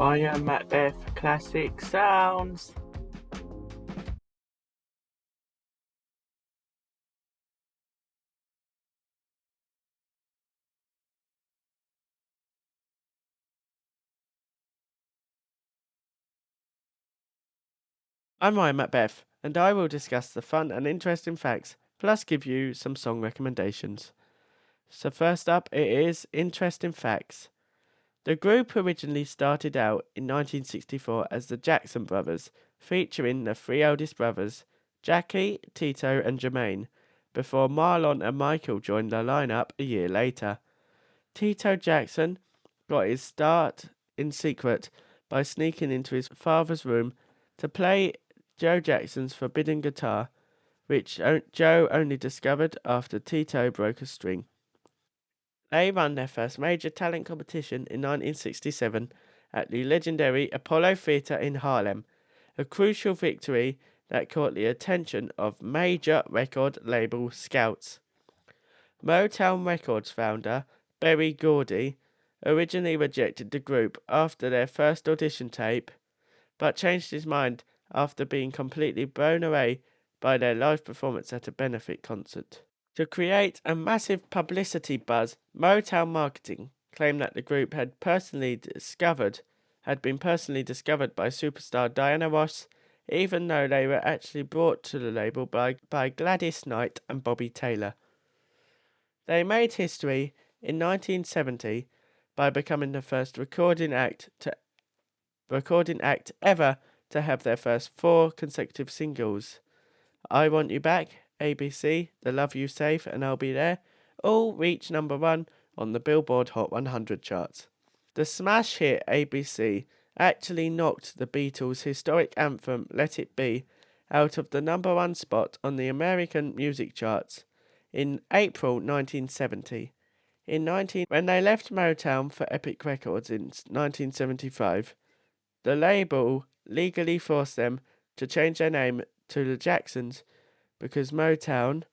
Brian Macbeth Classic Sounds. I'm Ryan Macbeth, and I will discuss the fun and interesting facts, plus give you some song recommendations. So first up, it is Interesting Facts. The group originally started out in 1964 as the Jackson Brothers, featuring the three eldest brothers, Jackie, Tito, and Jermaine, before Marlon and Michael joined the lineup a year later. Tito Jackson got his start in secret by sneaking into his father's room to play Joe Jackson's forbidden guitar, which Joe only discovered after Tito broke a string. They won their first major talent competition in 1967 at the legendary Apollo Theatre in Harlem, a crucial victory that caught the attention of major record label scouts. Motown Records founder Berry Gordy originally rejected the group after their first audition tape, but changed his mind after being completely blown away by their live performance at a benefit concert. To create a massive publicity buzz, Motown Marketing claimed that the group had been personally discovered by superstar Diana Ross, even though they were actually brought to the label by Gladys Knight and Bobby Taylor. They made history in 1970 by becoming the first recording act ever to have their first 4 consecutive singles. I Want You Back, ABC, The Love You Save, and I'll Be There all reached number 1 on the Billboard Hot 100 charts. The smash hit ABC actually knocked the Beatles' historic anthem Let It Be out of the number 1 spot on the American music charts in April 1970. When they left Motown for Epic Records in 1975, the label legally forced them to change their name to the Jacksons because Motown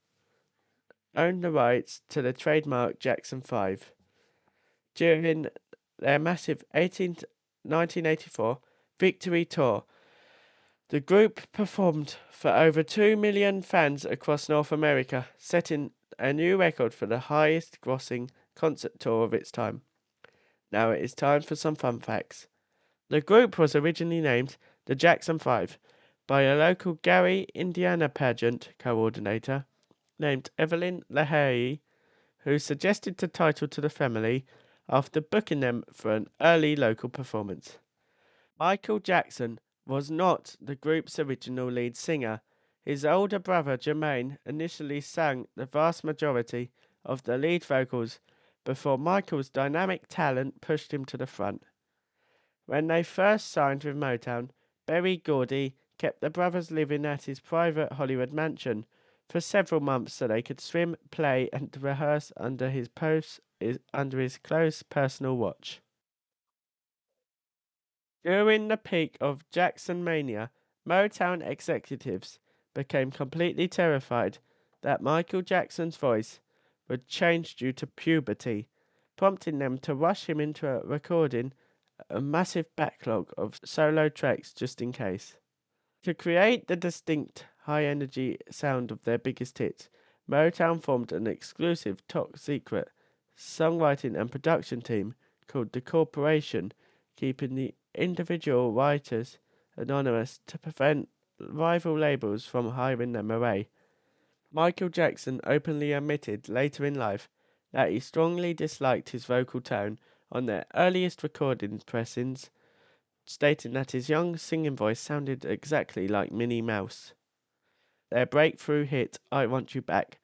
owned the rights to the trademark Jackson 5. During their massive 1984 Victory Tour, the group performed for over 2 million fans across North America, setting a new record for the highest grossing concert tour of its time. Now it is time for some fun facts. The group was originally named the Jackson 5 by a local Gary, Indiana pageant coordinator named Evelyn LaHaye, who suggested the title to the family after booking them for an early local performance. Michael Jackson was not the group's original lead singer. His older brother Jermaine initially sang the vast majority of the lead vocals before Michael's dynamic talent pushed him to the front. When they first signed with Motown, Berry Gordy kept the brothers living at his private Hollywood mansion for several months so they could swim, play, and rehearse under his close personal watch. During the peak of Jackson mania, Motown executives became completely terrified that Michael Jackson's voice would change due to puberty, prompting them to rush him into recording a massive backlog of solo tracks just in case. To create the distinct high energy sound of their biggest hits, Motown formed an exclusive top secret songwriting and production team called the Corporation, keeping the individual writers anonymous to prevent rival labels from hiring them away. Michael Jackson openly admitted later in life that he strongly disliked his vocal tone on their earliest recording pressings, stating that his young singing voice sounded exactly like Minnie Mouse. Their breakthrough hit, I Want You Back,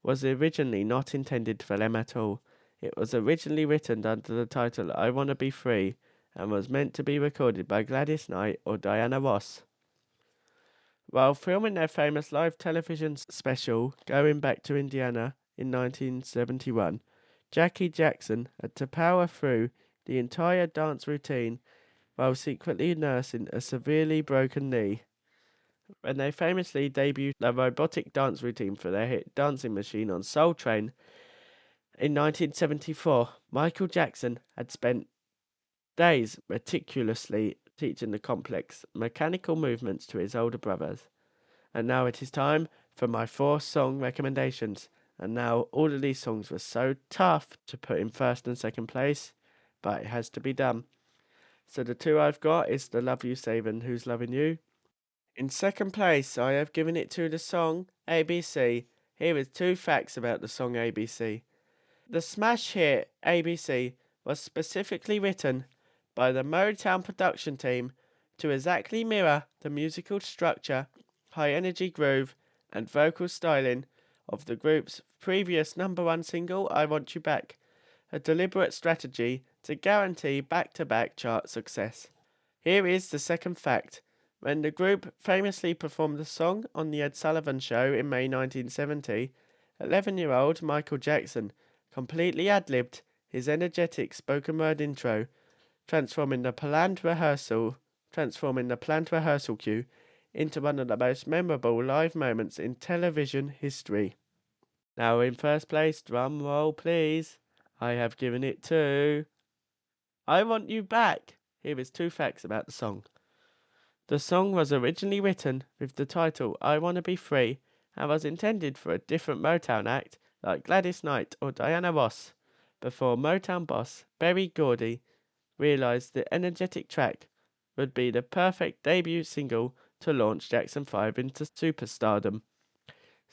was originally not intended for them at all. It was originally written under the title I Wanna Be Free and was meant to be recorded by Gladys Knight or Diana Ross. While filming their famous live television special Going Back to Indiana in 1971, Jackie Jackson had to power through the entire dance routine while secretly nursing a severely broken knee. When they famously debuted a robotic dance routine for their hit Dancing Machine on Soul Train in 1974, Michael Jackson had spent days meticulously teaching the complex mechanical movements to his older brothers. And now it is time for my 4 song recommendations. And now all of these songs were so tough to put in first and second place, but it has to be done. So the 2 I've got is The Love You Save and Who's Loving You. In second place, I have given it to the song ABC. Here is 2 facts about the song ABC. The smash hit ABC was specifically written by the Motown production team to exactly mirror the musical structure, high energy groove, and vocal styling of the group's previous #1 single, I Want You Back, a deliberate strategy to guarantee back to back chart success. Here is the second fact. When the group famously performed the song on The Ed Sullivan Show in May 1970, 11-year-old Michael Jackson completely ad-libbed his energetic spoken word intro, transforming the planned rehearsal cue into one of the most memorable live moments in television history. Now in first place, drum roll please, I have given it to I Want You Back. Here is 2 facts about the song. The song was originally written with the title I Wanna Be Free and was intended for a different Motown act like Gladys Knight or Diana Ross, before Motown boss Berry Gordy realized the energetic track would be the perfect debut single to launch Jackson 5 into superstardom.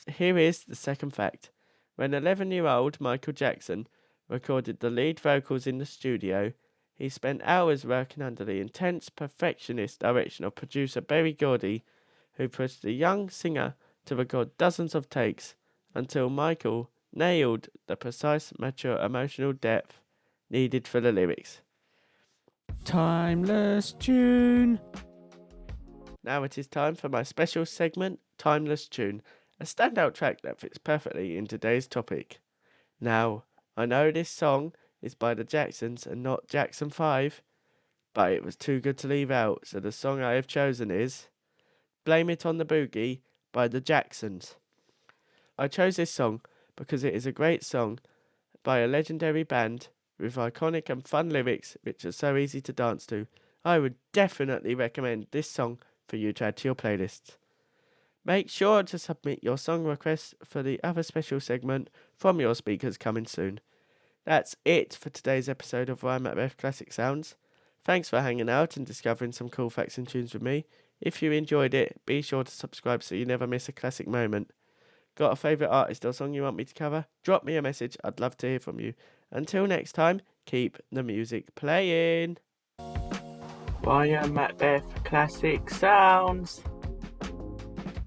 Here is the second fact. When 11-year-old Michael Jackson recorded the lead vocals in the studio, he spent hours working under the intense perfectionist direction of producer Berry Gordy, who pushed the young singer to record dozens of takes until Michael nailed the precise, mature emotional depth needed for the lyrics. Timeless Tune. Now it is time for my special segment, Timeless Tune, a standout track that fits perfectly in today's topic. Now, I know this song is by the Jacksons and not Jackson 5, but it was too good to leave out, so the song I have chosen is Blame It on the Boogie by the Jacksons. I chose this song because it is a great song by a legendary band with iconic and fun lyrics which are so easy to dance to. I would definitely recommend this song for you to add to your playlists. Make sure to submit your song requests for the other special segment from your speakers coming soon. That's it for today's episode of Ryan Macbeth Classic Sounds. Thanks for hanging out and discovering some cool facts and tunes with me. If you enjoyed it, be sure to subscribe so you never miss a classic moment. Got a favourite artist or song you want me to cover? Drop me a message, I'd love to hear from you. Until next time, keep the music playing. Ryan Macbeth Classic Sounds.